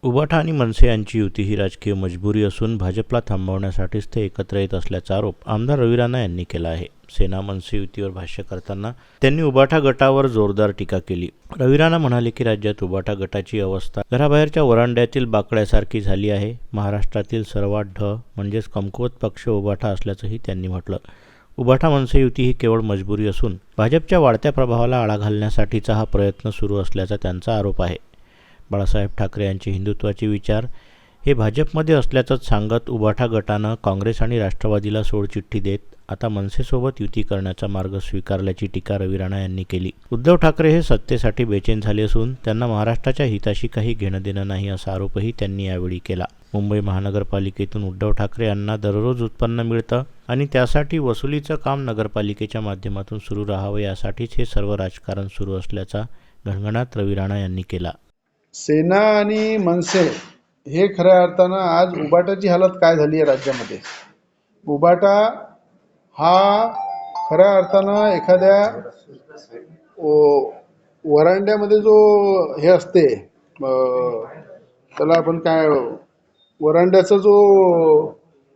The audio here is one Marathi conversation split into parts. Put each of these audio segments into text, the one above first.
उबाठा आणि मनसे यांची युती ही राजकीय मजबुरी असून भाजपला थांबवण्यासाठीच ते एकत्र येत असल्याचा आरोप आमदार रवी राणा यांनी केला आहे. सेना मनसे युतीवर भाष्य करताना त्यांनी उबाठा गटावर जोरदार टीका केली. रवी राणा म्हणाले की राज्यात उबाठा गटाची अवस्था घराबाहेरच्या वरांड्यातील बाकड्यासारखी झाली आहे. महाराष्ट्रातील सर्वात म्हणजेच कमकुवत पक्ष उबाठा असल्याचंही त्यांनी म्हटलं. उबाठा मनसे युती ही केवळ मजबुरी असून भाजपच्या वाढत्या प्रभावाला आळा घालण्यासाठीचा हा प्रयत्न सुरू असल्याचा त्यांचा आरोप आहे. बाळासाहेब ठाकरे यांचे हिंदुत्वाचे विचार हे भाजपमध्ये असल्याचंच सांगत उबाठा गटानं काँग्रेस आणि राष्ट्रवादीला सोडचिठ्ठी देत आता मनसेसोबत युती करण्याचा मार्ग स्वीकारल्याची टीका रवी राणा यांनी केली. उद्धव ठाकरे हे सत्तेसाठी बेचैन झाले असून त्यांना महाराष्ट्राच्या हिताशी काही घेणं देणं नाही असा आरोपही त्यांनी यावेळी केला. मुंबई महानगरपालिकेतून उद्धव ठाकरे यांना दररोज उत्पन्न मिळतं आणि त्यासाठी वसुलीचं काम नगरपालिकेच्या माध्यमातून सुरू राहावं यासाठीच हे सर्व राजकारण सुरू असल्याचा घणघणाट रवी राणा यांनी केला. सेना आणि मनसे हे खऱ्या अर्थानं आज उबाटाची हालत काय झाली आहे राज्यामध्ये. उबाटा हा खऱ्या अर्थानं एखाद्या वरांड्यामध्ये जो हे असते त्याला आपण काय वरांड्याचा जो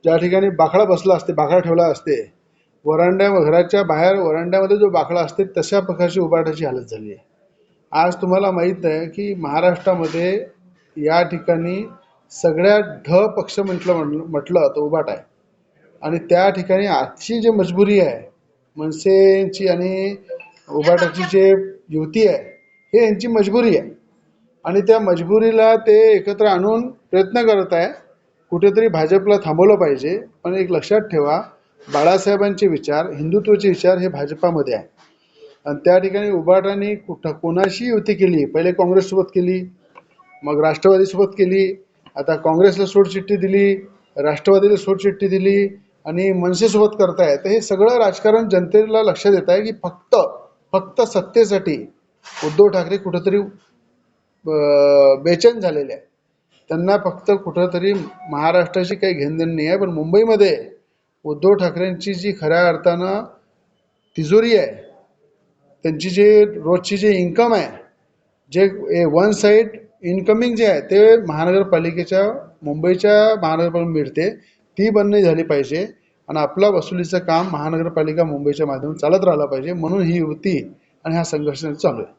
ज्या ठिकाणी बाकडा बसला असते, बाकडा ठेवला असते, घराच्या बाहेर वरांड्यामध्ये जो बाकडा असते तशा प्रकारची उबाटाची हालत झाली आहे. आज तुम्हाला माहीत आहे की महाराष्ट्रामध्ये या ठिकाणी सगळ्यात पक्ष म्हटलं तर उबाटा आहे आणि त्या ठिकाणी आजची जी मजबुरी आहे मनसेची आणि उबाटाची जे युती आहे हे यांची मजबुरी आहे आणि त्या मजबुरीला ते एकत्र आणून प्रयत्न करत आहे. कुठेतरी भाजपला थांबवलं पाहिजे. पण एक लक्षात ठेवा, बाळासाहेबांचे विचार, हिंदुत्वाचे विचार हे भाजपामध्ये आहे आणि त्या ठिकाणी उबाटाने कोणाशी युती केली. पहिले काँग्रेससोबत केली, मग राष्ट्रवादीसोबत केली, आता काँग्रेसला सोडचिठ्ठी दिली, राष्ट्रवादीला सोडचिठ्ठी दिली आणि मनसेसोबत करताय. तर हे सगळं राजकारण जनतेला लक्षात येत आहे की फक्त सत्तेसाठी उद्धव ठाकरे कुठंतरी बेचैन झालेले आहे. त्यांना फक्त कुठंतरी महाराष्ट्राची काही घेणदेण नाही आहे. पण मुंबईमध्ये उद्धव ठाकरेंची जी खऱ्या अर्थानं तिजोरी आहे, त्यांची जे रोजची जे इन्कम आहे, जे वन साईड इन्कमिंग जे आहे ते मुंबईच्या महानगरपालिकेला मिळते, ती बंद झाली पाहिजे आणि आपला वसुलीचं काम महानगरपालिका मुंबईच्या माध्यमातून चालत राहिलं पाहिजे. म्हणून ही युती आणि हा संघर्ष चालू आहे.